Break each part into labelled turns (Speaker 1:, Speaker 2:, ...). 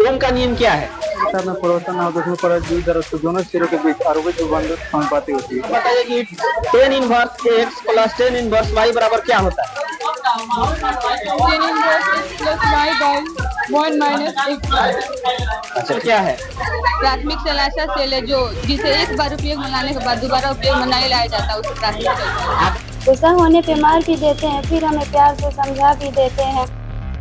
Speaker 1: ओम का नियम क्या है?
Speaker 2: में परिवर्तन ना हो पर दोनों सिरों के बीच आरोपित समानुपाती होती है।
Speaker 1: बताइए कि tan inverse x plus tan inverse y बराबर क्या होता है?
Speaker 3: tan inverse plus y by 1 minus x।
Speaker 1: अच्छा, क्या है?
Speaker 3: प्राथमिक सेल ऐसा सेल है जो जिसे एक बार उपयोग में लाने के बाद दोबारा उपयोग में नहीं लाया जाता, उसे प्राथमिक सेल।
Speaker 4: गुस्सा होने पे मार भी देते हैं, फिर हमें प्यार से समझा भी देते हैं।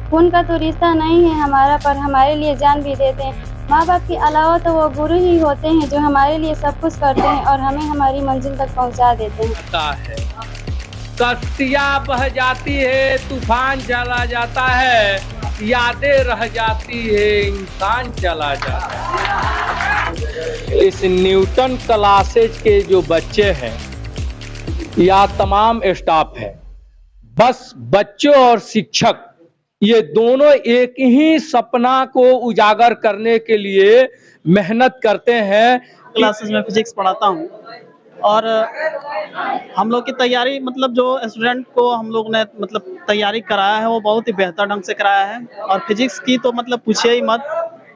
Speaker 4: खून का तो रिश्ता नहीं है हमारा, पर हमारे लिए जान भी देते हैं। माँ बाप के अलावा तो वो गुरु ही होते हैं जो हमारे लिए सब कुछ करते हैं और हमें हमारी मंजिल तक पहुँचा देते हैं।
Speaker 5: कश्तियाँ बह जाती है, तूफान चला जाता है, यादें रह जाती है, इंसान चला जाता है। इस न्यूटन क्लासेज के जो बच्चे हैं या तमाम स्टाफ है, बस बच्चों और शिक्षक ये दोनों एक ही सपना को उजागर करने के लिए मेहनत करते हैं।
Speaker 6: क्लासेस में फिजिक्स पढ़ाता हूँ और हम लोग की तैयारी मतलब जो स्टूडेंट को हम लोग ने मतलब तैयारी कराया है वो बहुत ही बेहतर ढंग से कराया है। और फिजिक्स की तो मतलब पूछिए ही मत,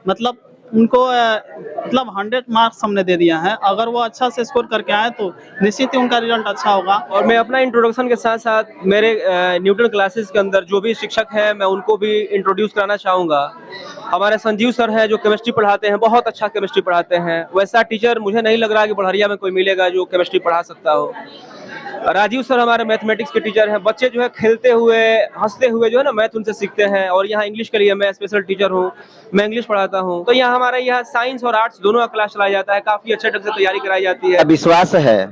Speaker 6: मतलब उनको मतलब 100 मार्क्स हमने दे दिया है। अगर वो अच्छा से स्कोर करके आए तो निश्चित ही उनका रिजल्ट अच्छा होगा।
Speaker 7: और मैं अपना इंट्रोडक्शन के साथ साथ मेरे न्यूटन क्लासेस के अंदर जो भी शिक्षक हैं मैं उनको भी इंट्रोड्यूस कराना चाहूँगा। हमारे संजीव सर हैं जो केमिस्ट्री पढ़ाते हैं, बहुत अच्छा केमिस्ट्री पढ़ाते हैं। वैसा टीचर मुझे नहीं लग रहा कि बढ़िया में कोई मिलेगा जो केमिस्ट्री पढ़ा सकता हो। राजीव सर हमारे मैथमेटिक्स के टीचर हैं। बच्चे जो है खेलते हुए हंसते हुए जो है ना मैथ उनसे सीखते हैं। और यहाँ इंग्लिश के लिए मैं स्पेशल टीचर हूँ, मैं इंग्लिश पढ़ाता हूँ। तो यहाँ हमारे यहाँ साइंस और आर्ट्स दोनों का क्लास चलाया जाता है, काफी अच्छे ढंग से तैयारी कराई जाती है।
Speaker 8: विश्वास है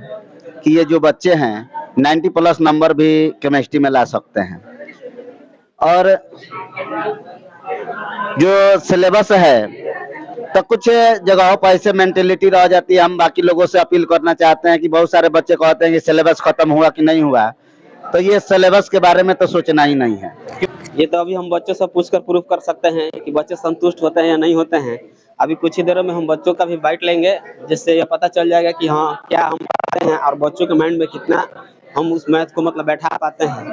Speaker 8: कि ये जो बच्चे हैं 90+ नंबर भी केमिस्ट्री में ला सकते हैं। और जो सिलेबस है तो कुछ जगहों पर ऐसे मेंटेलिटी रह जाती है। हम बाकी लोगों से अपील करना चाहते हैं कि बहुत सारे बच्चे कहते हैं कि सिलेबस खत्म हुआ कि नहीं हुआ, तो ये सिलेबस के बारे में तो सोचना ही नहीं है।
Speaker 9: ये तो अभी हम बच्चों से पूछकर प्रूफ कर सकते हैं कि बच्चे संतुष्ट होते हैं या नहीं होते हैं। अभी कुछ ही देरों में हम बच्चों का भी बाइट लेंगे, जिससे ये पता चल जाएगा कि हाँ क्या हम पढ़ाते हैं और बच्चों के माइंड में कितना हम उस मैथ को मतलब बैठा पाते हैं।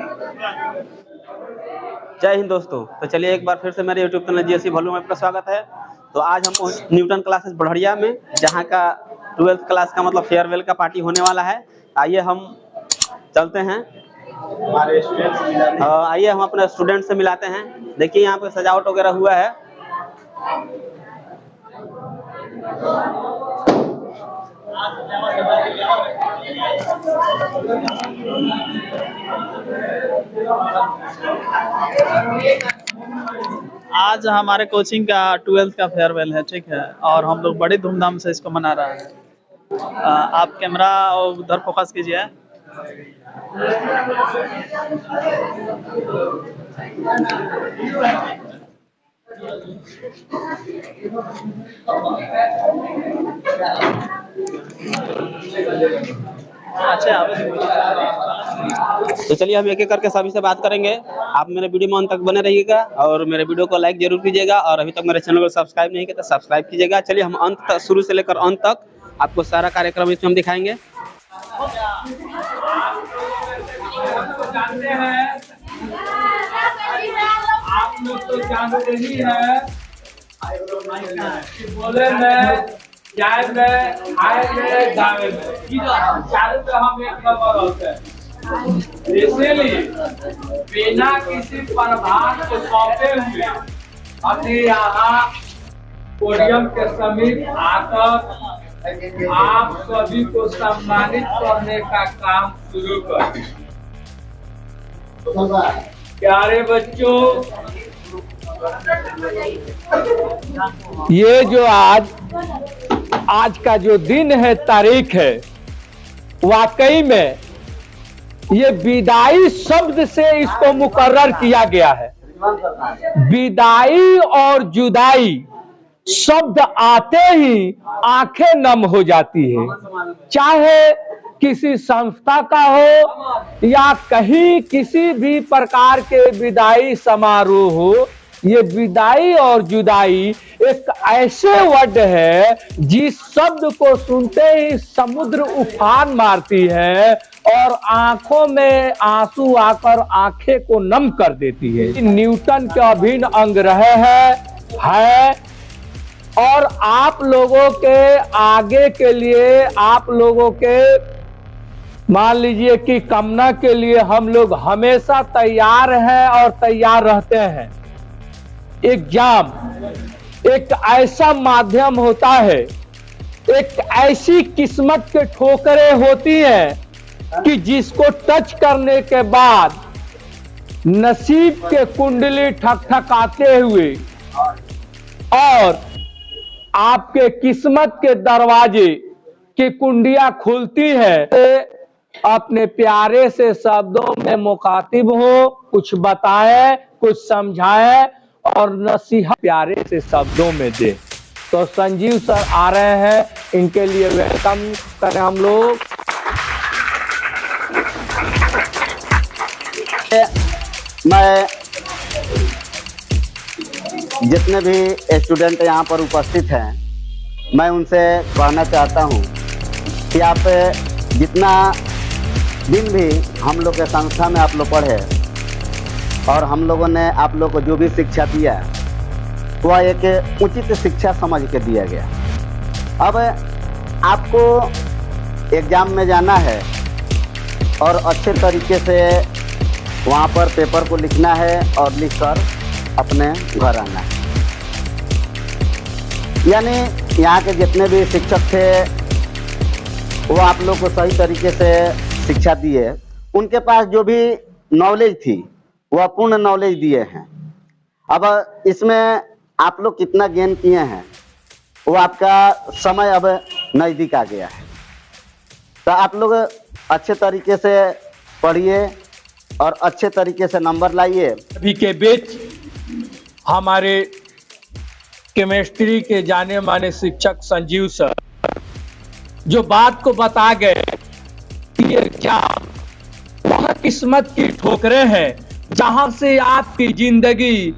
Speaker 9: जय हिंद दोस्तों। तो चलिए एक बार फिर से मेरे यूट्यूब चैनल जीएससी वॉल्यूम में आपका स्वागत है। तो आज हम न्यूटन क्लासेस बढ़िया में, जहाँ का 12th क्लास का मतलब फेयरवेल का पार्टी होने वाला है। आइए हम चलते हैं, आइए हम अपने स्टूडेंट से मिलाते हैं। देखिए यहाँ पे सजावट वगैरह हुआ है।
Speaker 6: आज हमारे कोचिंग का 12th का फेयरवेल है, ठीक है, और हम लोग बड़ी धूमधाम से इसको मना रहे हैं। आप कैमरा और उधर फोकस कीजिए। अच्छा,
Speaker 9: तो चलिए हम एक एक करके सभी से बात करेंगे। आप मेरे वीडियो में अंत तक बने रहिएगा और मेरे वीडियो को लाइक जरूर कीजिएगा। और अभी तक मेरे चैनल को सब्सक्राइब नहीं किया तो सब्सक्राइब कीजिएगा। चलिए हम अंत तक, शुरू से लेकर अंत तक आपको सारा कार्यक्रम इसमें हम दिखाएंगे।
Speaker 5: जानते हैं, आप लोग तो जानते ही हैं कि बोले में, चाय में, खाए में, दावे में, चारों पे हम एक नंबर होते हैं। इसीलिए बिना किसी प्रभाव को सौंपे हुए अभी यहाँ पोडियम के समीप आकर आप सभी को सम्मानित करने का काम शुरू कर। प्यारे बच्चों, ये जो आज का जो दिन है, तारीख है, वाकई में ये विदाई शब्द से इसको मुकर्रर किया गया है। विदाई और जुदाई शब्द आते ही आंखें नम हो जाती है। चाहे किसी संस्था का हो या कहीं किसी भी प्रकार के विदाई समारोह हो, ये विदाई और जुदाई एक ऐसे वर्ड है जिस शब्द को सुनते ही समुद्र उफान मारती है और आंखों में आंसू आकर आंखें को नम कर देती है। न्यूटन के अभिन्न अंग रहे हैं, है और आप लोगों के आगे के लिए, आप लोगों के मान लीजिए कि कामना के लिए हम लोग हमेशा तैयार हैं और तैयार रहते हैं। एग्जाम एक ऐसा माध्यम होता है, एक ऐसी किस्मत के ठोकरें होती हैं कि जिसको टच करने के बाद नसीब के कुंडली ठकठकाते हुए और आपके किस्मत के दरवाजे की कुंडियां खुलती है। अपने प्यारे से शब्दों में मुखातिब हो, कुछ बताएं, कुछ समझाएं और नसीहत प्यारे से शब्दों में दे। तो संजीव सर आ रहे हैं, इनके लिए वेलकम करें हम लोग।
Speaker 8: मैं जितने भी स्टूडेंट यहाँ पर उपस्थित हैं, मैं उनसे कहना चाहता हूँ कि आप जितना दिन भी हम लोग के संस्था में आप लोग पढ़े और हम लोगों ने आप लोग को जो भी शिक्षा दिया वह एक उचित शिक्षा समझ के दिया गया। अब आपको एग्जाम में जाना है और अच्छे तरीके से वहाँ पर पेपर को लिखना है और लिखकर अपने घर आना है। यानी यहाँ के जितने भी शिक्षक थे वो आप लोग को सही तरीके से शिक्षा दिए, उनके पास जो भी नॉलेज थी वह पूर्ण नॉलेज दिए हैं। अब इसमें आप लोग कितना गेन किए हैं वो आपका समय अब नज़दीक आ गया है। तो आप लोग अच्छे तरीके से पढ़िए और अच्छे तरीके से नंबर लाइए।
Speaker 5: अभी के बीच हमारे केमिस्ट्री के जाने माने शिक्षक संजीव सर जो बात को बता गए कि ये क्या वह किस्मत की ठोकरें हैं जहां से आपकी जिंदगी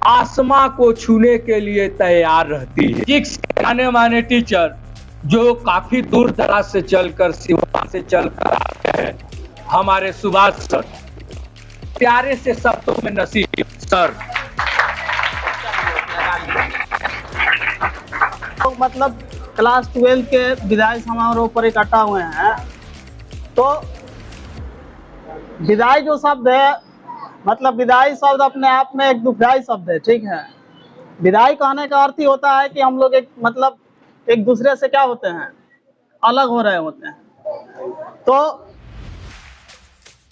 Speaker 5: आसमां को छूने के लिए तैयार रहती है। फिजिक्स के जाने माने टीचर जो काफी दूर दराज से चलकर सिवान से चलकर आते हैं, हमारे सुभाष सर, प्यारे से शब्दों में नसीब सर।
Speaker 6: तो मतलब क्लास 12 के विदाई समारोह पर इकट्ठा हुए हैं। तो विदाई जो शब्द है, मतलब विदाई शब्द अपने आप में एक दुखदाई शब्द है, ठीक है। विदाई कहने का अर्थ ही होता है कि हम लोग एक दूसरे से क्या होते हैं, अलग हो रहे होते हैं। तो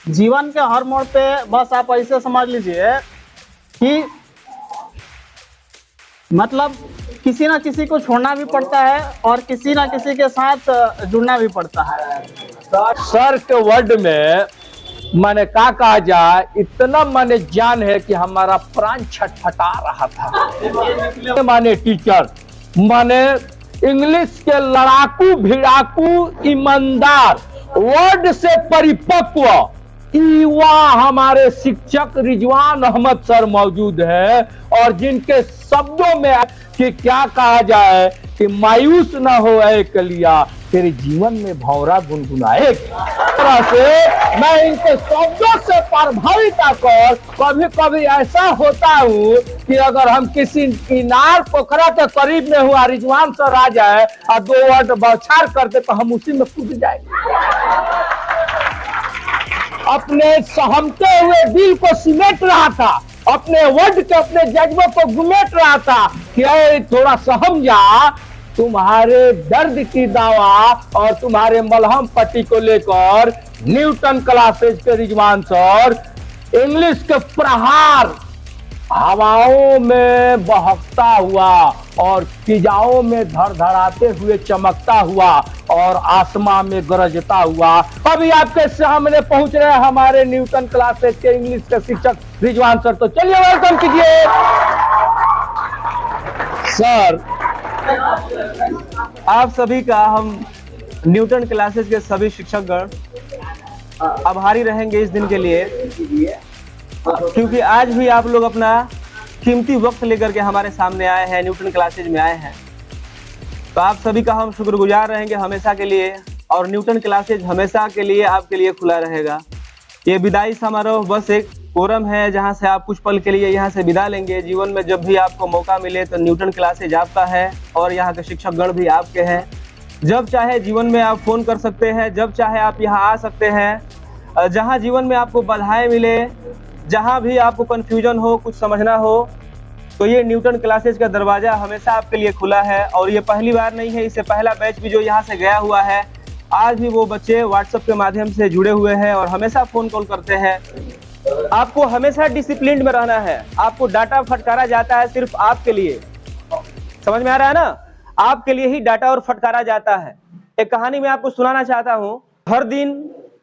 Speaker 6: जीवन के हर मोड़ पे बस आप ऐसे समझ लीजिए कि मतलब किसी ना किसी को छोड़ना भी पड़ता है और किसी ना किसी के साथ जुड़ना भी पड़ता है।
Speaker 5: सर के वर्ड में माने का कहा जाए, इतना माने जान है कि हमारा प्राण छटफटा रहा था। माने टीचर, माने इंग्लिश के लड़ाकू भिड़ाकू ईमानदार वर्ड से परिपक्व युवा हमारे शिक्षक रिजवान अहमद सर मौजूद है और जिनके शब्दों में कि क्या कहा जाए कि मायूस ना हो ऐ कलिया, तेरे जीवन में भौरा गुनगुनाए। तरह से मैं इनके शब्दों से प्रभावित आकर कभी कभी ऐसा होता हूँ कि अगर हम किसी इनार पोखरा के करीब में हुआ रिजवान सर आ जाए और 2 वर्ड बौछार करते तो हम उसी में कूद जाएंगे। अपने सहमते हुए दिल को सिमेट रहा था, अपने वर्ड के अपने जज्बों को गुमेट रहा था कि थोड़ा सहम जा, तुम्हारे दर्द की दवा और तुम्हारे मलहम पट्टी को लेकर न्यूटन क्लासेज के रिजवान सर इंग्लिश के प्रहार हवाओं में बहकता हुआ और फिजाओं में धड़धड़ाते हुए चमकता हुआ और आसमां में गरजता हुआ अभी आपके सामने पहुंच रहे हैं हमारे न्यूटन क्लासेज के इंग्लिश के शिक्षक रिजवान सर। तो चलिए वेलकम कीजिए
Speaker 7: सर। आप सभी का हम न्यूटन क्लासेज के सभी शिक्षकगण आभारी रहेंगे इस दिन के लिए, क्योंकि आज भी आप लोग अपना कीमती वक्त लेकर के हमारे सामने आए हैं, न्यूटन क्लासेज में आए हैं। तो आप सभी का हम शुक्रगुजार रहेंगे हमेशा के लिए और न्यूटन क्लासेज हमेशा के लिए आपके लिए खुला रहेगा। ये विदाई समारोह बस एक कोरम है जहां से आप कुछ पल के लिए यहाँ से विदा लेंगे। जीवन में जब भी आपको मौका मिले तो न्यूटन क्लासेज आपका है और यहाँ के शिक्षकगण भी आपके हैं। जब चाहे जीवन में आप फोन कर सकते हैं, जब चाहे आप यहाँ आ सकते हैं। जहाँ जीवन में आपको बाधाएं मिले, जहाँ भी आपको कन्फ्यूजन हो, कुछ समझना हो, तो ये न्यूटन क्लासेज का दरवाजा हमेशा आपके लिए खुला है। और ये पहली बार नहीं है, इससे पहला बैच भी जो यहाँ से गया हुआ है, आज भी वो बच्चे व्हाट्सएप के माध्यम से जुड़े हुए हैं और हमेशा फोन कॉल करते हैं। आपको हमेशा डिसिप्लिन में रहना है। आपको डाटा फटकारा जाता है सिर्फ आपके लिए, समझ में आ रहा है ना? आपके लिए ही डाटा और फटकारा जाता है। एक कहानी मैं आपको सुनाना चाहता हूँ। हर दिन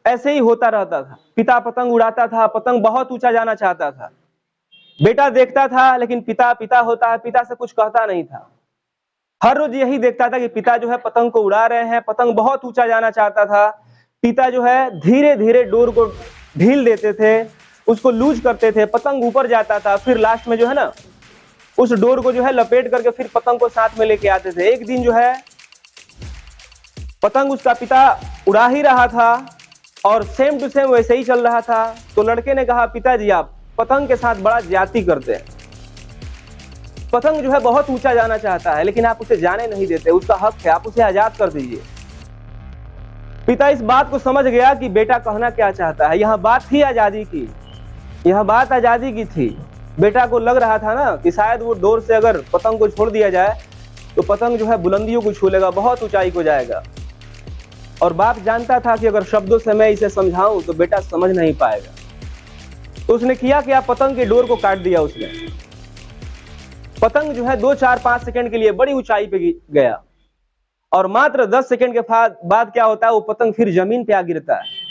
Speaker 7: ऐसे ही होता रहता था। पिता पतंग उड़ाता था, पतंग बहुत ऊंचा जाना चाहता था। बेटा देखता था लेकिन पिता पिता होता है, पिता से कुछ कहता नहीं था। हर रोज यही देखता था कि पिता जो है पतंग को उड़ा रहे हैं, पतंग बहुत ऊंचा जाना चाहता था। पिता जो है धीरे धीरे डोर को ढील देते थे, उसको लूज करते थे, पतंग ऊपर जाता था। फिर लास्ट में जो है ना, उस डोर को जो है लपेट करके फिर पतंग को साथ में लेके आते थे। एक दिन जो है पतंग उसका पिता उड़ा ही रहा था और सेम टू सेम वैसे ही चल रहा था। तो लड़के ने कहा, पिताजी आप पतंग के साथ बड़ा ज्यादती करते हैं। पतंग जो है बहुत ऊंचा जाना चाहता है लेकिन आप उसे जाने नहीं देते, उसका हक है, आप उसे आजाद कर दीजिए। पिता इस बात को समझ गया कि बेटा कहना क्या चाहता है। यह बात थी आजादी की, यह बात आजादी की थी। बेटा को लग रहा था ना कि शायद वो डोर से अगर पतंग को छोड़ दिया जाए तो पतंग जो है बुलंदियों को छू लेगा, बहुत ऊंचाई को जाएगा। और बाप जानता था कि अगर शब्दों से मैं इसे समझाऊं तो बेटा समझ नहीं पाएगा। तो उसने किया कि आप पतंग के डोर को काट दिया। उसने पतंग जो है 2, 4, 5 सेकंड के लिए बड़ी ऊंचाई पे गया और मात्र 10 सेकंड के बाद क्या होता है, वो पतंग फिर जमीन पे आ गिरता है।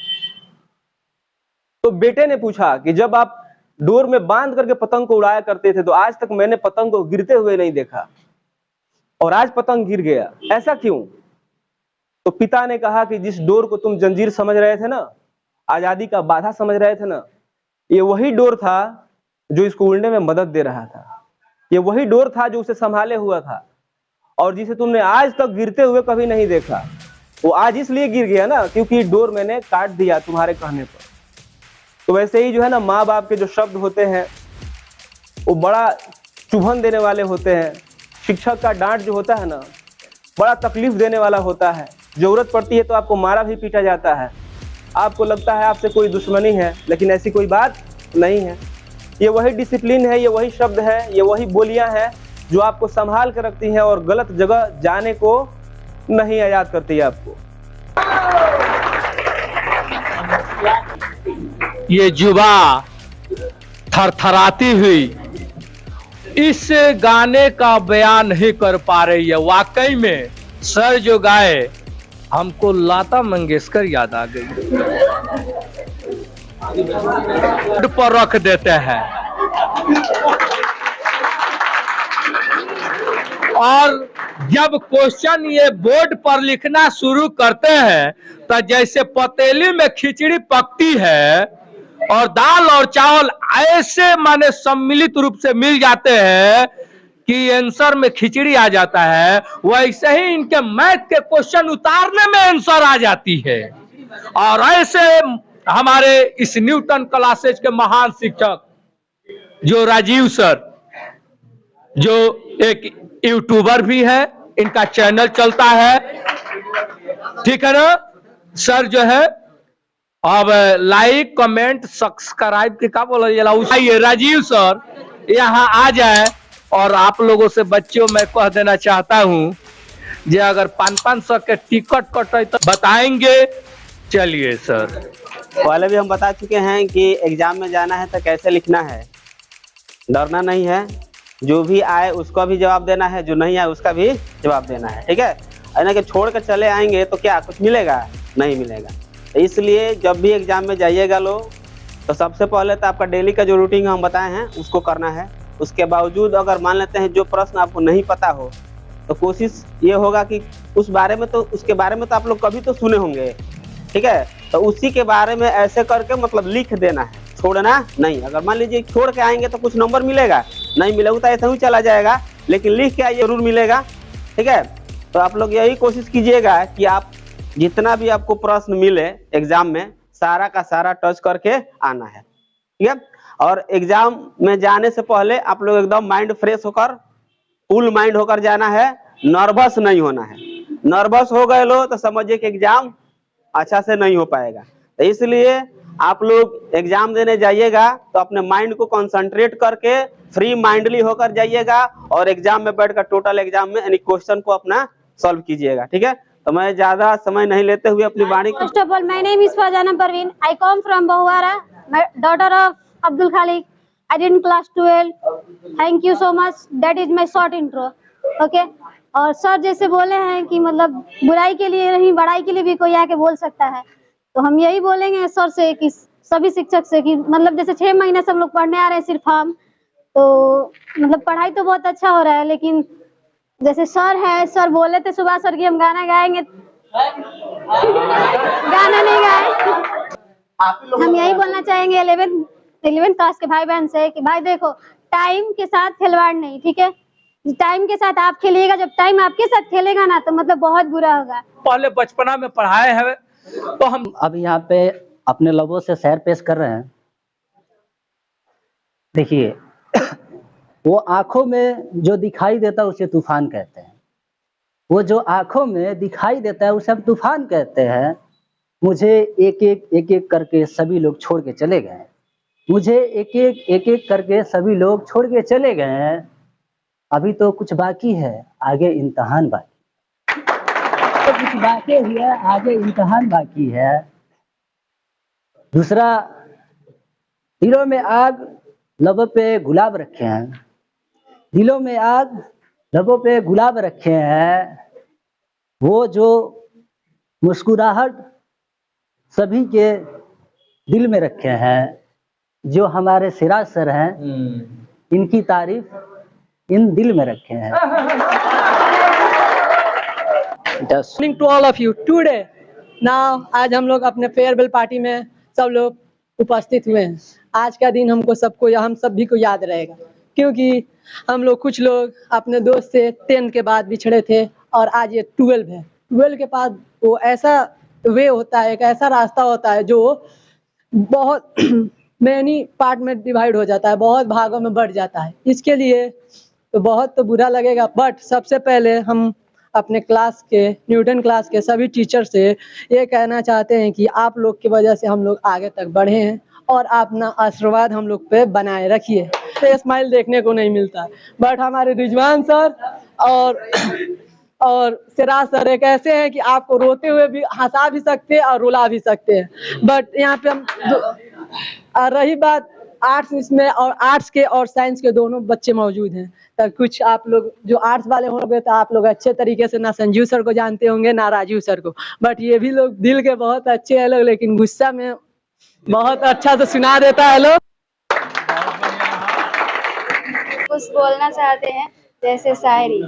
Speaker 7: तो बेटे ने पूछा कि जब आप डोर में बांध करके पतंग को उड़ाया करते थे तो आज तक मैंने पतंग को गिरते हुए नहीं देखा और आज पतंग गिर गया, ऐसा क्यों? तो पिता ने कहा कि जिस डोर को तुम जंजीर समझ रहे थे ना, आजादी का बाधा समझ रहे थे ना, ये वही डोर था जो इसको उड़ने में मदद दे रहा था। ये वही डोर था जो उसे संभाले हुआ था और जिसे तुमने आज तक गिरते हुए कभी नहीं देखा। वो आज इसलिए गिर गया ना क्योंकि डोर मैंने काट दिया तुम्हारे कहने पर। तो वैसे ही जो है ना, माँ बाप के जो शब्द होते हैं वो बड़ा चुभन देने वाले होते हैं। शिक्षक का डांट जो होता है ना, बड़ा तकलीफ देने वाला होता है। जरूरत पड़ती है तो आपको मारा भी पीटा जाता है। आपको लगता है आपसे कोई दुश्मनी है, लेकिन ऐसी कोई बात नहीं है। ये वही डिसिप्लिन है, ये वही शब्द है, ये वही बोलियां हैं जो आपको संभाल कर रखती हैं और गलत जगह जाने को नहीं आजाद करती है आपको।
Speaker 5: ये जुबा थरथराती हुई इस गाने का बयान नहीं कर पा रही है। वाकई में सर जो गाए, हमको लता मंगेशकर याद आ गई। पर रख देते हैं और जब क्वेश्चन ये बोर्ड पर लिखना शुरू करते हैं तो जैसे पतीली में खिचड़ी पकती है और दाल और चावल ऐसे माने सम्मिलित रूप से मिल जाते हैं कि आंसर में खिचड़ी आ जाता है, वैसे ही इनके मैथ के क्वेश्चन उतारने में आंसर आ जाती है। और ऐसे हमारे इस न्यूटन क्लासेज के महान शिक्षक जो राजीव सर, जो एक यूट्यूबर भी है, इनका चैनल चलता है, ठीक है ना सर? जो है अब लाइक कमेंट सब्सक्राइब के क्या बोला जाए, राजीव सर यहाँ आ जाए और आप लोगों से बच्चों मैं कह देना चाहता हूँ जे अगर 500 के टिकट कटे तो बताएंगे। चलिए सर।
Speaker 9: पहले भी हम बता चुके हैं कि एग्जाम में जाना है तो कैसे लिखना है, डरना नहीं है। जो भी आए उसका भी जवाब देना है, जो नहीं आए उसका भी जवाब देना है, ठीक है? ऐसा कि छोड़ कर चले आएंगे तो क्या कुछ मिलेगा? नहीं मिलेगा। इसलिए जब भी एग्जाम में जाइएगा लोग, तो सबसे पहले तो आपका डेली का जो रूटीन हम बताए हैं उसको करना है। उसके बावजूद अगर मान लेते हैं जो प्रश्न आपको नहीं पता हो तो कोशिश ये होगा कि उसके बारे में तो आप लोग कभी तो सुने होंगे, ठीक है? तो उसी के बारे में ऐसे करके मतलब लिख देना है, छोड़ना नहीं। अगर मान लीजिए छोड़ के आएंगे तो कुछ नंबर मिलेगा, नहीं मिलेगा तो ऐसा ही चला जाएगा, लेकिन लिख के आइए जरूर मिलेगा, ठीक है? तो आप लोग यही कोशिश कीजिएगा कि आप जितना भी आपको प्रश्न मिले एग्जाम में सारा का सारा टच करके आना है, ठीक है? और एग्जाम में जाने से पहले आप लोग एकदम माइंड फ्रेश होकर, कूल माइंड होकर जाना है, नर्वस नहीं होना है। नर्वस हो गए लो तो समझिए कि एग्जाम अच्छा से नहीं हो पाएगा। तो इसलिए आप लोग एग्जाम देने जाइएगा तो अपने माइंड को कंसंट्रेट करके फ्री माइंडली होकर जाइएगा और एग्जाम में बैठकर टोटल एग्जाम में यानी क्वेश्चन को अपना सॉल्व कीजिएगा। ठीक है, तो मैं ज्यादा समय नहीं लेते हुए अपनी वाणी को
Speaker 4: First of all, my name is Fazana Parveen. I come from Bahuwara. My daughter of Abdul Khalik. I did in class 12. Thank you so much. That is my short intro. Okay. और sir जैसे बोले हैं कि मतलब बुराई के लिए नहीं बड़ाई के लिए भी कोई आके बोल सकता है, तो हम यही बोलेंगे सर से कि सभी शिक्षक से कि मतलब जैसे 6 महीने से हम लोग पढ़ने आ रहे हैं सिर्फ हम, तो मतलब पढ़ाई तो बहुत अच्छा हो रहा है, लेकिन जैसे सर है, सर बोले थे सुबह सर की हम गाना गाएंगे, गाना नहीं गाए। हम यही बोलना चाहेंगे 11th क्लास के भाई बहन से कि भाई देखो, टाइम के साथ खिलवाड़ नहीं, ठीक है। टाइम के साथ आप खेलिएगा, जब टाइम आपके साथ खेलेगा ना तो मतलब बहुत बुरा होगा।
Speaker 5: पहले बचपना में पढ़ाए हैं तो हम
Speaker 10: अब यहाँ पे अपने लोगों से शहर पेश कर रहे हैं। देखिए, वो आंखों में जो दिखाई देता है उसे तूफान कहते हैं। वो जो आंखों में दिखाई देता है उसे हम तूफान कहते हैं। मुझे एक एक करके सभी लोग छोड़ के चले गए। मुझे एक एक करके सभी लोग छोड़ के चले गए हैं। अभी तो कुछ बाकी है, आगे इम्तिहान बाकी, तो कुछ बाकी है, आगे इम्तिहान बाकी है। दूसरा, दिलों में आग लबों पे गुलाब रखे हैं, दिलों में आग लबों पे गुलाब रखे हैं। वो जो मुस्कुराहट सभी के दिल में रखे हैं, जो हमारे सिराज सर हैं, इनकी तारीफ इन दिल में रखे हैं।
Speaker 11: Morning to all of you today. Now, आज हम लोग अपने फेयरवेल पार्टी में सब लोग उपस्थित हुए हैं। आज का दिन हम सभी को याद रहेगा, क्योंकि हम लोग कुछ लोग अपने दोस्त से 10 के बाद बिछड़े थे और आज ये 12 है। 12 के बाद वो ऐसा वे होता है, एक ऐसा रास्ता होता है जो बहुत मैनी पार्ट में डिवाइड हो जाता है, बहुत भागों में बढ़ जाता है। इसके लिए तो बहुत तो बुरा लगेगा, बट सबसे पहले हम अपने क्लास के, न्यूटन क्लास के सभी टीचर से ये कहना चाहते हैं कि आप लोग की वजह से हम लोग आगे तक बढ़े हैं और अपना आशीर्वाद हम लोग पे बनाए रखिए। तो स्माइल देखने को नहीं मिलता, बट हमारे रिजवान सर और सिराज सर एक ऐसे हैं कि आपको रोते हुए भी हंसा भी सकते हैं और रुला भी सकते हैं। बट यहाँ पे हम रही बात आर्ट्स, इसमें और आर्ट्स के और साइंस के दोनों बच्चे मौजूद हैं। तो कुछ आप लोग जो आर्ट्स वाले होंगे तो आप लोग अच्छे तरीके से ना संजीव सर को जानते होंगे ना राजीव सर को, बट ये भी लोग दिल के बहुत अच्छे हैं लोग, लेकिन गुस्सा में बहुत अच्छा से सुना देता है लोग।
Speaker 4: कुछ बोलना चाहते हैं जैसे शायरी।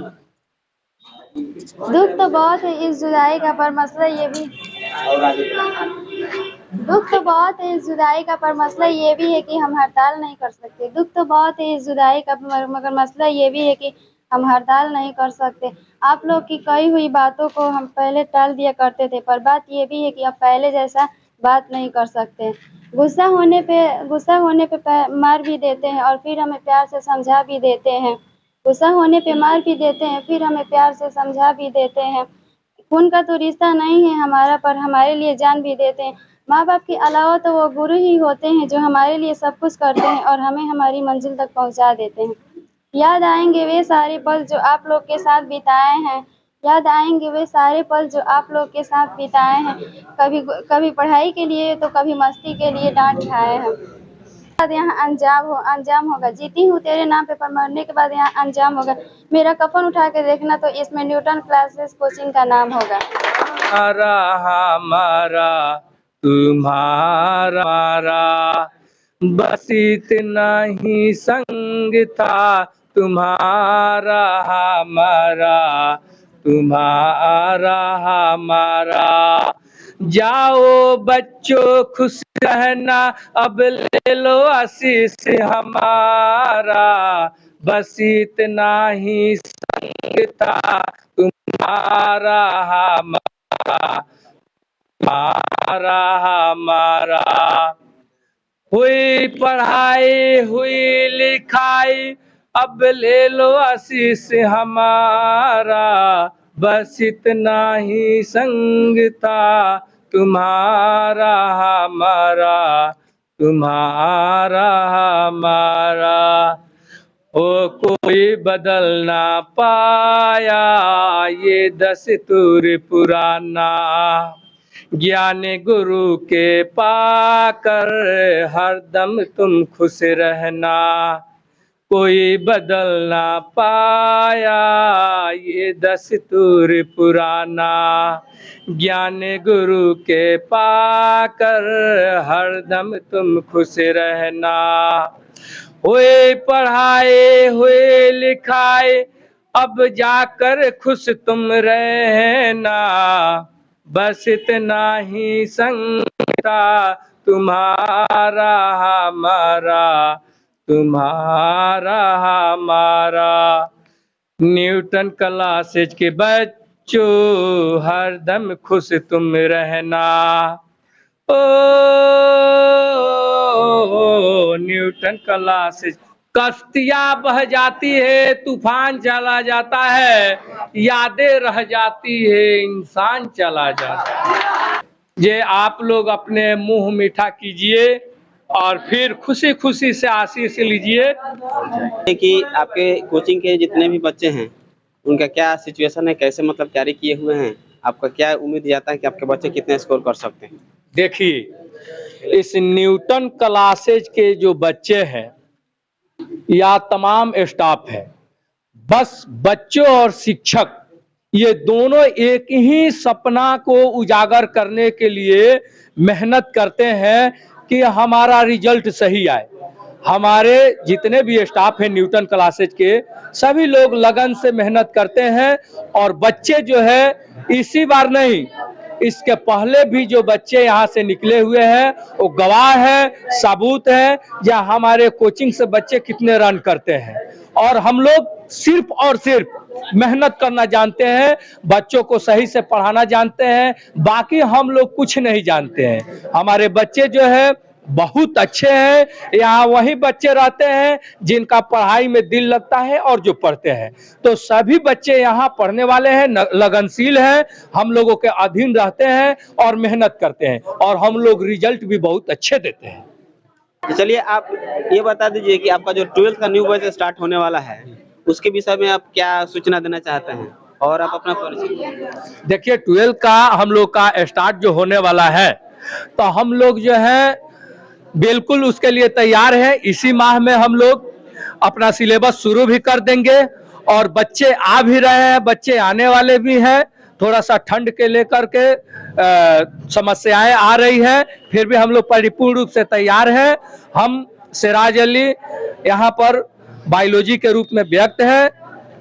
Speaker 4: दुख तो बहुत है इस जुदाई का, पर मसला ये भी दुख तो बहुत है इस जुदाई का, पर मसला ये भी है कि हम हड़ताल नहीं कर सकते। दुख तो बहुत है इस जुदाई का, मगर मसला ये भी है कि हम हड़ताल नहीं कर सकते। आप लोग की कही हुई बातों को हम पहले टाल दिया करते थे, पर बात ये भी है कि अब पहले जैसा बात नहीं कर सकते। गुस्सा होने पे मार भी देते हैं और फिर हमें प्यार से समझा भी देते हैं। गुस्सा होने पे मार भी देते हैं, फिर हमें प्यार से समझा भी देते हैं। खून का तो रिश्ता नहीं है हमारा, पर हमारे लिए जान भी देते हैं। माँ बाप के अलावा तो वो गुरु ही होते हैं जो हमारे लिए सब कुछ करते हैं और हमें हमारी मंजिल तक पहुँचा देते हैं। याद आएंगे वे सारे पल जो आप लोग के साथ बिताए हैं, याद आएंगे वे सारे पल जो आप लोग के साथ बिताए हैं। कभी पढ़ाई के लिए तो कभी मस्ती के लिए डांट खाए हैं। यहाँ अंजाम होगा, जीती हूँ तेरे नाम पे, पर मरने के बाद यहाँ अंजाम होगा। मेरा कफन उठा के देखना तो इसमें न्यूटन क्लासेस कोचिंग का नाम होगा।
Speaker 5: हमारा तुम्हारा बस इतना ही संग था, तुम्हारा हमारा, तुम्हारा हमारा। जाओ बच्चों खुश रहना, अब ले लो आशीष हमारा, बस इतना ही संग था, तुम्हारा हमारा, तुम्हारा हमारा। हुई पढ़ाई हुई लिखाई, अब ले लो आशीष हमारा, बस इतना ही संग था तुम्हारा हमारा, तुम्हारा हमारा। ओ कोई बदल ना पाया ये दस्तूर पुराना, ज्ञान गुरु के पाकर हरदम तुम खुश रहना। कोई बदल ना पाया ये दस्तूर पुराना, ज्ञान गुरु के पाकर हरदम तुम खुश रहना। हुए पढ़ाई हुए लिखाई, अब जाकर खुश तुम रहना, बस इतना ही संगता तुम्हारा हमारा, तुम्हारा हमारा। न्यूटन क्लासेज के बच्चों हरदम खुश तुम रहना। ओ न्यूटन क्लासेज। कश्तियां बह जाती है, तूफान चला जाता है, यादें रह जाती है, इंसान चला जाता है। ये आप लोग अपने मुंह मीठा कीजिए और फिर खुशी खुशी से आशीष लीजिए।
Speaker 9: कि आपके कोचिंग के जितने भी बच्चे हैं उनका क्या सिचुएशन है, कैसे मतलब तैयारी किए हुए हैं, आपका क्या उम्मीद जाता है कि आपके बच्चे कितने स्कोर कर सकते हैं?
Speaker 5: देखिए, इस न्यूटन क्लासेज के जो बच्चे हैं या तमाम स्टाफ है, बस बच्चों और शिक्षक ये दोनों एक ही सपना को उजागर करने के लिए मेहनत करते हैं कि हमारा रिजल्ट सही आए। हमारे जितने भी स्टाफ हैं न्यूटन क्लासेज के, सभी लोग लगन से मेहनत करते हैं और बच्चे जो है इसी बार नहीं, इसके पहले भी जो बच्चे यहाँ से निकले हुए हैं वो गवाह है, सबूत है, या हमारे कोचिंग से बच्चे कितने रन करते हैं। और हम लोग सिर्फ और सिर्फ मेहनत करना जानते हैं, बच्चों को सही से पढ़ाना जानते हैं, बाकी हम लोग कुछ नहीं जानते हैं। हमारे बच्चे जो है बहुत अच्छे हैं, यहाँ वही बच्चे रहते हैं जिनका पढ़ाई में दिल लगता है और जो पढ़ते हैं। तो सभी बच्चे यहाँ पढ़ने वाले हैं, लगनशील हैं, हम लोगों के अधीन रहते हैं और मेहनत करते हैं, और हम लोग रिजल्ट भी बहुत अच्छे देते हैं।
Speaker 9: तो चलिए आप ये बता दीजिए कि आपका जो 12th का न्यू बैच स्टार्ट होने वाला है उसके विषय में आप क्या सूचना देना चाहते हैं और आप अपना परिचय।
Speaker 5: देखिए, 12th का हम लोग का स्टार्ट जो होने वाला है, तो हम लोग जो है बिल्कुल उसके लिए तैयार है। इसी माह में हम लोग अपना सिलेबस शुरू भी कर देंगे और बच्चे आ भी रहे हैं, बच्चे आने वाले भी हैं। थोड़ा सा ठंड के लेकर के समस्याएं आ रही हैं, फिर भी हम लोग परिपूर्ण रूप से तैयार हैं। हम सिराज अली यहाँ पर बायोलॉजी के रूप में व्यक्त है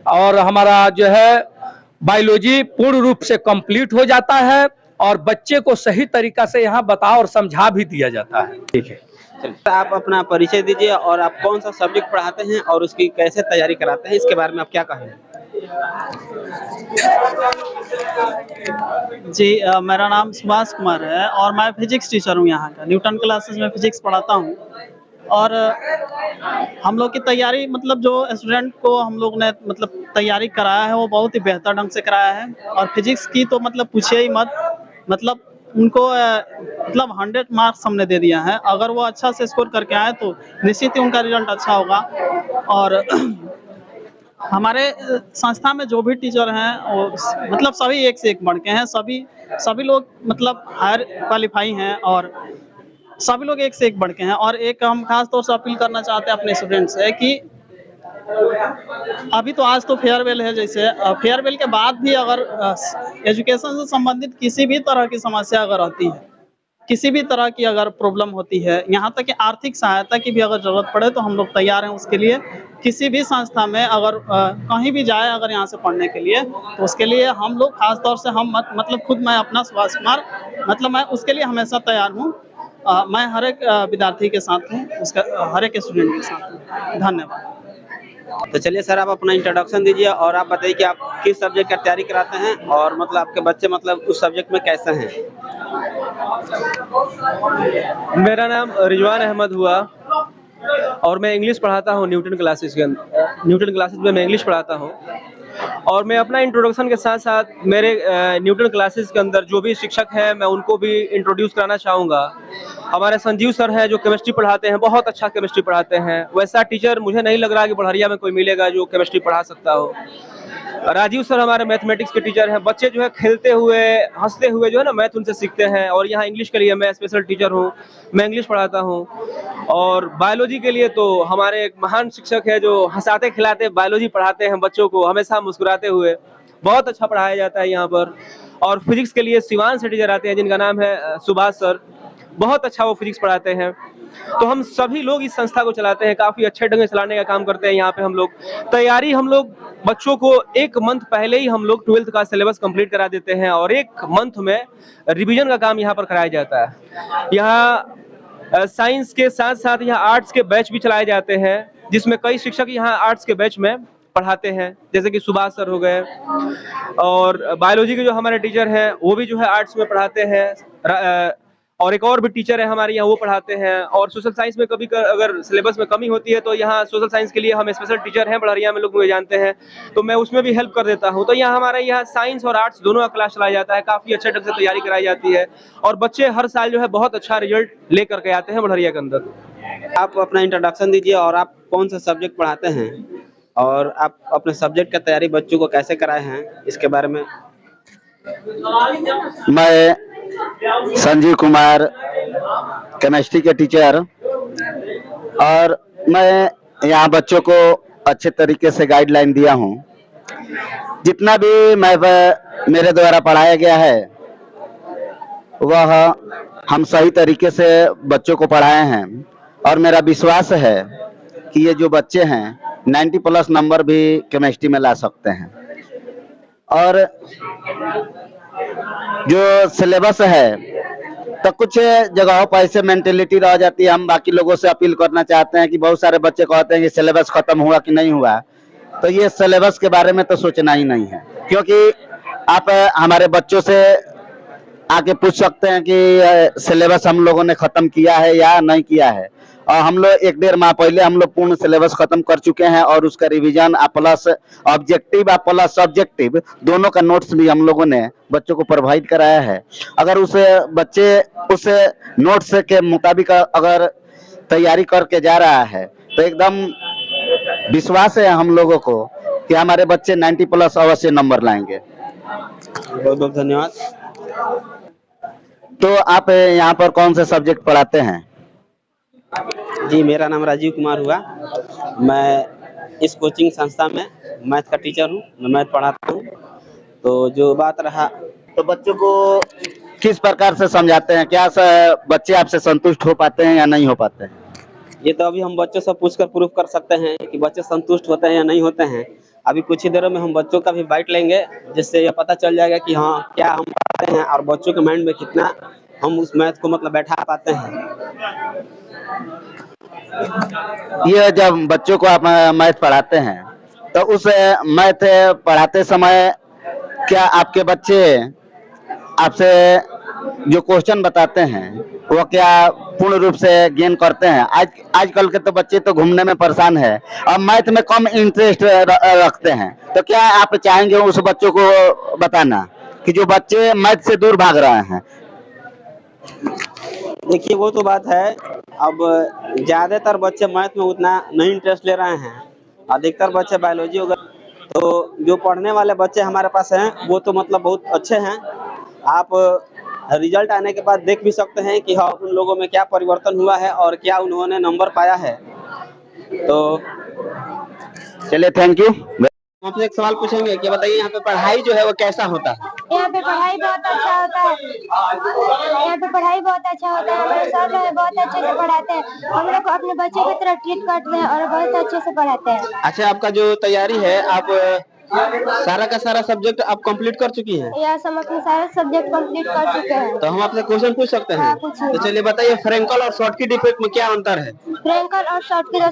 Speaker 5: और हमारा जो है बायोलॉजी पूर्ण रूप से कंप्लीट हो जाता है और बच्चे को सही तरीका से यहाँ बता और समझा भी दिया जाता है। ठीक है,
Speaker 9: तो आप अपना परिचय दीजिए और आप कौन सा सब्जेक्ट पढ़ाते हैं और उसकी कैसे तैयारी कराते हैं, इसके बारे में आप क्या कहेंगे?
Speaker 6: जी मेरा नाम सुभाष कुमार है और मैं फिजिक्स टीचर हूँ यहाँ का। न्यूटन क्लासेस में फिजिक्स पढ़ाता हूँ और हम लोग की तैयारी मतलब जो स्टूडेंट को हम लोग ने मतलब तैयारी कराया है वो बहुत ही बेहतर ढंग से कराया है। और फिजिक्स की तो मतलब पूछिए ही मत, मतलब उनको मतलब 100 मार्क्स हमने दे दिया है। अगर वो अच्छा से स्कोर करके आए तो निश्चित ही उनका रिजल्ट अच्छा होगा। और हमारे संस्था में जो भी टीचर हैं वो मतलब सभी एक से एक बढ़ के हैं, सभी लोग मतलब हायर क्वालिफाई हैं और सभी लोग एक से एक बढ़ के हैं। और एक हम खास तौर से अपील करना चाहते हैं अपने स्टूडेंट से कि अभी तो आज तो फेयरवेल है, जैसे फेयरवेल के बाद भी अगर एजुकेशन से संबंधित किसी भी तरह की समस्या अगर आती है, किसी भी तरह की अगर प्रॉब्लम होती है, यहाँ तक कि आर्थिक सहायता की भी अगर जरूरत पड़े तो हम लोग तैयार हैं उसके लिए। किसी भी संस्था में अगर कहीं भी जाए अगर यहाँ से पढ़ने के लिए तो उसके लिए हम लोग खास तौर से हम मतलब खुद मैं अपना सुभाष कुमार मतलब मैं उसके लिए हमेशा तैयार हूँ। मैं हर एक विद्यार्थी के साथ हूँ, उसका हर एक स्टूडेंट के साथ हूँ। धन्यवाद।
Speaker 9: तो चलिए सर, आप अपना इंट्रोडक्शन दीजिए और आप बताइए कि आप किस सब्जेक्ट का तैयारी कराते हैं और मतलब आपके बच्चे मतलब उस सब्जेक्ट में कैसे हैं।
Speaker 7: मेरा नाम रिजवान अहमद हुआ और मैं इंग्लिश पढ़ाता हूँ न्यूटन क्लासेस में मैं इंग्लिश पढ़ाता हूँ। और मैं अपना इंट्रोडक्शन के साथ साथ मेरे न्यूटन क्लासेस के अंदर जो भी शिक्षक हैं मैं उनको भी इंट्रोड्यूस कराना चाहूँगा। हमारे संजीव सर हैं जो केमिस्ट्री पढ़ाते हैं, बहुत अच्छा केमिस्ट्री पढ़ाते हैं। वैसा टीचर मुझे नहीं लग रहा कि बढ़िया में कोई मिलेगा जो केमिस्ट्री पढ़ा सकता हो। राजीव सर हमारे मैथमेटिक्स के टीचर हैं। बच्चे जो है खेलते हुए हंसते हुए जो है ना मैथ उनसे सीखते हैं। और यहाँ इंग्लिश के लिए मैं स्पेशल टीचर हूँ, मैं इंग्लिश पढ़ाता हूँ। और बायोलॉजी के लिए तो हमारे एक महान शिक्षक है जो हंसाते खिलाते बायोलॉजी पढ़ाते हैं बच्चों को हमेशा मुस्कुराते हुए, बहुत अच्छा पढ़ाया जाता है यहाँ पर। और फिजिक्स के लिए सिवान से टीचर आते हैं जिनका नाम है सुभाष सर, बहुत अच्छा वो फिजिक्स पढ़ाते हैं। तो हम सभी लोग इस संस्था को चलाते हैं, काफी अच्छे ढंग से चलाने का काम करते हैं। यहाँ पे हम लोग तैयारी हम लोग बच्चों को 1 मंथ पहले ही हम लोग 12th का सिलेबस कंप्लीट करा देते हैं और 1 मंथ में रिवीजन का काम यहाँ पर कराया जाता है। यहाँ साइंस के साथ साथ यहाँ आर्ट्स के बैच भी चलाए जाते हैं जिसमें कई शिक्षक यहाँ आर्ट्स के बैच में पढ़ाते हैं, जैसे कि सुभाष सर हो गए। और बायोलॉजी के जो हमारे टीचर हैं वो भी जो है आर्ट्स में पढ़ाते हैं। और एक और भी टीचर है हमारे यहाँ वो पढ़ाते हैं। और सोशल साइंस में कभी अगर सिलेबस में कमी होती है तो यहाँ सोशल साइंस के लिए हम स्पेशल टीचर हैं, बढ़िया में लोग मुझे जानते हैं, तो मैं उसमें भी हेल्प कर देता हूँ। तो यहाँ हमारे यहाँ साइंस और आर्ट्स दोनों का क्लास चलाया जाता है, काफी अच्छे ढंग से तैयारी कराई जाती है और बच्चे हर साल जो है बहुत अच्छा रिजल्ट लेकर के आते हैं बढ़िया के अंदर।
Speaker 9: आप अपना इंट्रोडक्शन दीजिए और आप कौन सा सब्जेक्ट पढ़ाते हैं और आप अपने सब्जेक्ट का तैयारी बच्चों को कैसे कराए हैं इसके बारे में।
Speaker 8: मैं संजीव कुमार केमिस्ट्री के टीचर, और मैं यहाँ बच्चों को अच्छे तरीके से गाइडलाइन दिया हूँ। जितना भी मेरे द्वारा पढ़ाया गया है वह हम सही तरीके से बच्चों को पढ़ाए हैं और मेरा विश्वास है कि ये जो बच्चे हैं 90+ नंबर भी केमिस्ट्री में ला सकते हैं। और जो सिलेबस है तो कुछ जगहों पर ऐसे मेंटेलिटी रह जाती है। हम बाकी लोगों से अपील करना चाहते हैं कि बहुत सारे बच्चे कहते हैं कि सिलेबस खत्म हुआ कि नहीं हुआ, तो ये सिलेबस के बारे में तो सोचना ही नहीं है, क्योंकि आप हमारे बच्चों से आके पूछ सकते हैं कि सिलेबस हम लोगों ने खत्म किया है या नहीं किया है। और हम लोग 1-1.5 माह पहले हम लोग पूर्ण सिलेबस खत्म कर चुके हैं और उसका revision plus objective plus subjective दोनों का नोट्स भी हम लोगों ने बच्चों को प्रोवाइड कराया है। अगर बच्चे उस नोट्स के मुताबिक अगर तैयारी करके जा रहा है तो एकदम विश्वास है हम लोगों को कि हमारे बच्चे 90+ अवश्य नंबर लाएंगे।
Speaker 9: बहुत बहुत धन्यवाद।
Speaker 8: तो आप यहाँ पर कौन से सब्जेक्ट पढ़ाते हैं?
Speaker 9: जी, मेरा नाम राजीव कुमार हुआ। मैं इस कोचिंग संस्था में मैथ का टीचर हूँ, मैं मैथ पढ़ाता हूँ। तो जो बात रहा,
Speaker 8: तो बच्चों को किस प्रकार से समझाते हैं? क्या बच्चे आपसे संतुष्ट हो पाते हैं या नहीं हो पाते हैं?
Speaker 9: ये तो अभी हम बच्चों से पूछकर प्रूफ कर सकते हैं कि बच्चे संतुष्ट होते हैं या नहीं होते हैं। अभी कुछ ही देर में हम बच्चों का भी बाइट लेंगे जिससे ये पता चल जाएगा कि हाँ क्या हम पढ़ाते हैं और बच्चों के माइंड में कितना हम उस मैथ को मतलब बैठा पाते हैं।
Speaker 8: ये जब बच्चों को आप मैथ पढ़ाते हैं तो उस मैथ पढ़ाते समय क्या आपके बच्चे आपसे जो क्वेश्चन बताते हैं वो क्या पूर्ण रूप से गेन करते हैं? आजकल के तो बच्चे तो घूमने में परेशान है और मैथ में कम इंटरेस्ट रखते हैं, तो क्या आप चाहेंगे उस बच्चों को बताना कि जो बच्चे मैथ से दूर भाग रहे हैं?
Speaker 9: देखिए, वो तो बात है, अब ज्यादातर बच्चे मैथ में उतना नहीं इंटरेस्ट ले रहे हैं, अधिकतर बच्चे बायोलॉजी वगैरह। तो जो पढ़ने वाले बच्चे हमारे पास हैं वो तो मतलब बहुत अच्छे हैं। आप रिजल्ट आने के बाद देख भी सकते हैं कि हाँ उन लोगों में क्या परिवर्तन हुआ है और क्या उन्होंने नंबर पाया है। तो
Speaker 8: चलिए, थैंक यू।
Speaker 1: आपसे एक सवाल पूछेंगे कि बताइए यहाँ पे पढ़ाई जो है वो कैसा होता है?
Speaker 4: यहाँ पे पढ़ाई बहुत अच्छा होता है। यहाँ पे पढ़ाई बहुत अच्छा होता है। हमारे सर जो है बहुत अच्छे से पढ़ाते हैं, हम लोग को अपने बच्चे की तरह ट्रीट करते हैं और बहुत अच्छे से पढ़ाते हैं।
Speaker 1: अच्छा, आपका जो तैयारी है, आप
Speaker 9: सारा का सारा सब्जेक्ट आप कंप्लीट कर चुकी हैं?
Speaker 4: यस, हम अपने सारे सब्जेक्ट कंप्लीट कर चुके हैं।
Speaker 9: तो हम आपसे क्वेश्चन पूछ सकते हैं?
Speaker 4: हाँ, पूछिए।
Speaker 9: तो चलिए बताइए, फ्रेंकल और शॉर्टकी डिफेक्ट में क्या अंतर है?
Speaker 4: फ्रेंकल और शॉर्टकी में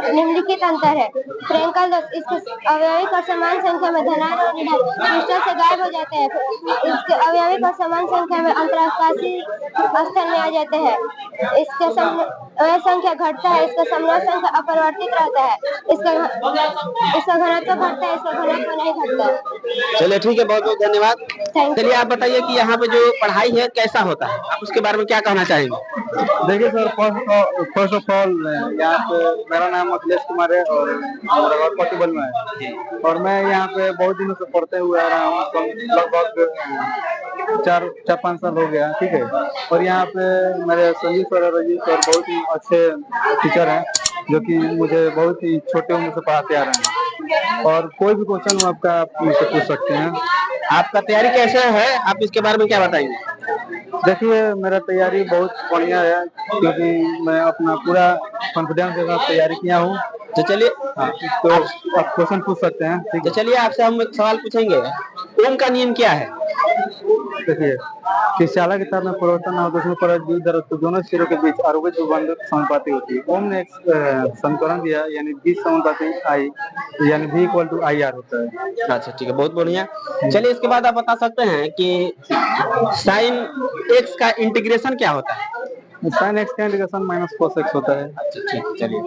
Speaker 4: निम्नलिखित अंतर है। फ्रेंकल इसके अवयविक और समान संख्या में धनात्मक और ऋणात्मक क्रिस्टल से गायब हो जाते हैं। इसके अवयविक और समान संख्या में अंतराकाशीय स्तर में आ जाते हैं। इसके अवयव संख्या घटता है, इसका समरूप संख्या अपरिवर्तित रहता है। इसका घनत्व घटता है, इसका घनत्व नहीं घटता।
Speaker 9: चलिए ठीक है, बहुत बहुत धन्यवाद। चलिए आप बताइए कि यहाँ पे जो पढ़ाई है कैसा होता है, आप उसके बारे में क्या कहना चाहेंगे?
Speaker 2: देखिए सर, फर्स्ट ऑफ ऑल यहाँ पे मेरा नाम अखिलेश कुमार है और मेरा घर पटिबल में है और मैं यहाँ पे बहुत दिनों से पढ़ते हुए आ रहा हूँ। लगभग 4-5 साल हो गया, ठीक है। और यहाँ पे मेरे संजीव सर और रजीव सर बहुत ही अच्छे टीचर हैं जो कि मुझे बहुत ही छोटे उम्र से पढ़ाते आ रहे हैं और कोई भी क्वेश्चन आपका आप मुझसे पूछ सकते हैं।
Speaker 9: आपका तैयारी कैसा है, आप इसके बारे में क्या बताएंगे?
Speaker 2: देखिए, मेरा तैयारी बहुत बढ़िया है क्योंकि मैं अपना पूरा कॉन्फिडेंस के साथ तैयारी किया हूँ।
Speaker 9: तो चलिए,
Speaker 2: हाँ, तो आप क्वेश्चन पूछ सकते हैं। ठीक
Speaker 9: है, तो चलिए आपसे हम एक सवाल पूछेंगे, ओम का नियम क्या है?
Speaker 2: देखिए, किसी के तार में परिवर्तन ना हो तो उसमें परस्पर दोनों सिरों के बीच आरोपित बंधु समानुपाती होती है। ओम ने एक समीकरण दिया, यानी V समानुपाती I, यानी V = IR होता है।
Speaker 9: अच्छा ठीक है, बहुत बढ़िया। चलिए इसके बाद आप बता सकते हैं कि साइन x का इंटीग्रेशन क्या होता है?
Speaker 2: साइन x का इंटीग्रेशन -cos x होता है।
Speaker 9: अच्छा ठीक है, चलिए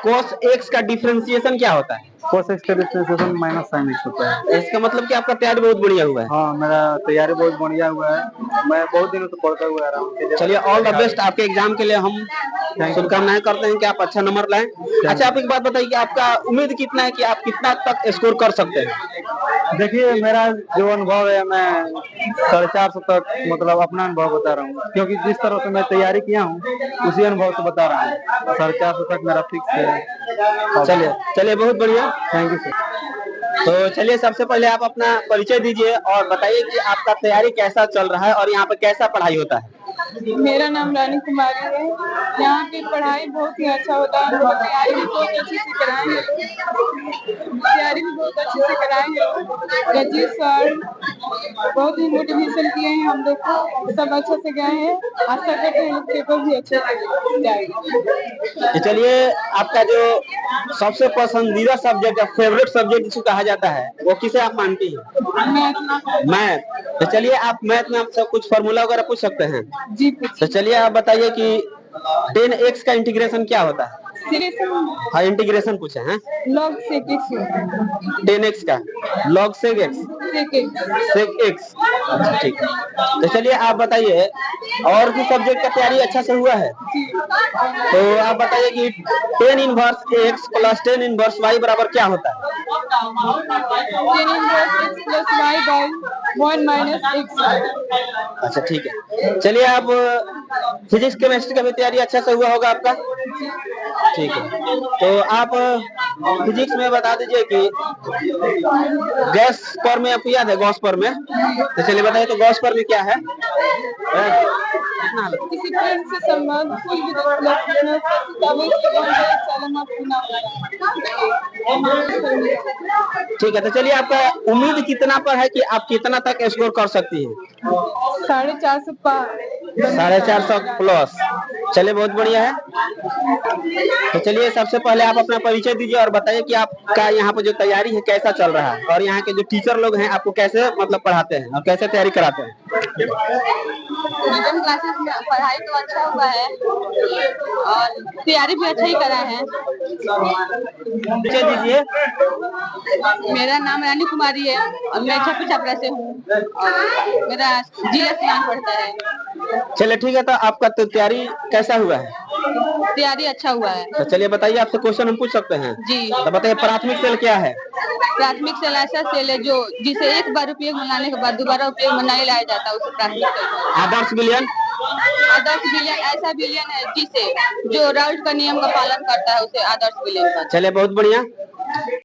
Speaker 9: cos x का डिफरेंशिएशन क्या होता है?
Speaker 2: cos x का डिफरेंशिएशन -sin x होता है।
Speaker 9: इसका मतलब कि आपका तैयारी बहुत बढ़िया हुआ है।
Speaker 2: हाँ, मेरा तैयारी बहुत बढ़िया हुआ है, मैं बहुत दिनों से पढ़ता हुआ आ रहा हूँ।
Speaker 9: चलिए ऑल द बेस्ट आपके एग्जाम के लिए, हम शुभकामनाएं करते हैं कि आप अच्छा नंबर लाएं। अच्छा, आप एक बात बताइए कि आपका उम्मीद कितना है कि आप कितना तक स्कोर कर सकते हैं?
Speaker 2: देखिए, मेरा जो अनुभव है, मैं 450 तक, मतलब अपना अनुभव बता रहा हूँ क्योंकि जिस तरह से मैं तैयारी किया हूँ उसी अनुभव से बता रहा हूँ। 450 तक मेरा फिक्स है।
Speaker 9: चलिए बहुत बढ़िया,
Speaker 2: थैंक यू सर।
Speaker 9: तो चलिए सबसे पहले आप अपना परिचय दीजिए और बताइए कि आपका तैयारी कैसा चल रहा है और यहाँ पे कैसा पढ़ाई होता है?
Speaker 3: मेरा नाम रानी कुमारी है। यहाँ पे पढ़ाई बहुत ही अच्छा होता है, तैयारी भी बहुत अच्छे से कराएंगे, तैयारी भी बहुत अच्छे से कराएंगे। रजीव सर बहुत ही मोटिवेशन किए हैं हम लोग को, सब अच्छे से गए हैं। आशा करते हैं पेपर भी अच्छे से जाएगा।
Speaker 9: चलिए, आपका जो सबसे पसंदीदा सब्जेक्ट, फेवरेट सब्जेक्ट जिसको कहा जाता है, वो किसे आप मानती हैं? मैथ। तो चलिए आप मैथ में आपसे कुछ फार्मूला वगैरह पूछ सकते हैं?
Speaker 3: जी।
Speaker 9: तो चलिए आप बताइए कि 10x का इंटीग्रेशन क्या होता है? हाँ, इंटीग्रेशन पूछे हैं।
Speaker 3: log sec x
Speaker 9: 10x का log sec x। अच्छा ठीक है, तो चलिए आप बताइए, और भी सब्जेक्ट का तैयारी अच्छा से हुआ है? तो आप बताइए कि tan inverse x + tan inverse y बराबर क्या होता है?
Speaker 3: tan inverse x + y / 1 - x।
Speaker 9: अच्छा ठीक है, चलिए आप फिजिक्स केमिस्ट्री का भी तैयारी अच्छा से हुआ होगा आपका? ठीक है, तो आप फिजिक्स में बता दीजिए कि गैस पर में, आपको याद है गॉस पर में? तो चलिए बताइए, तो गॉस पर में क्या है?
Speaker 3: किसी फ्रेंड से संबंध कोई भी
Speaker 9: ठीक है, तो चलिए आपका उम्मीद कितना पर है कि आप कितना तक स्कोर कर सकती हैं?
Speaker 3: 450 पार।
Speaker 9: 450 प्लस। चलिए बहुत बढ़िया है। तो चलिए सबसे पहले आप अपना परिचय दीजिए और बताइए कि आपका यहाँ पे जो तैयारी है कैसा चल रहा है और यहाँ के जो टीचर लोग हैं आपको कैसे मतलब पढ़ाते हैं और कैसे तैयारी कराते हैं?
Speaker 3: ट्यूशन क्लासेस में पढ़ाई तो अच्छा हुआ है और तैयारी भी अच्छा ही करा है।
Speaker 9: परिचय दीजिए।
Speaker 3: मेरा नाम रानी कुमारी है और मैं छपरा से हूँ और मेरा जिला स्नान पड़ता है।
Speaker 9: चलिए ठीक है, तो आपका तो तैयारी कैसा हुआ है?
Speaker 3: तैयारी अच्छा हुआ है।
Speaker 9: तो चलिए बताइए, आपसे क्वेश्चन हम पूछ सकते हैं?
Speaker 3: जी।
Speaker 9: तो बताइए, प्राथमिक सेल क्या है?
Speaker 3: प्राथमिक सेल ऐसा सेल है जो जिसे एक बार उपयोग में लाने के बाद दोबारा उपयोग में नहीं लाया जाता, उसे प्राथमिक सेल।
Speaker 9: आदर्श विलयन?
Speaker 3: आदर्श विलयन ऐसा विलयन है जिसे जो राउल्ट का नियम का पालन करता है, उसे आदर्श विलयन।
Speaker 9: चलिए बहुत बढ़िया।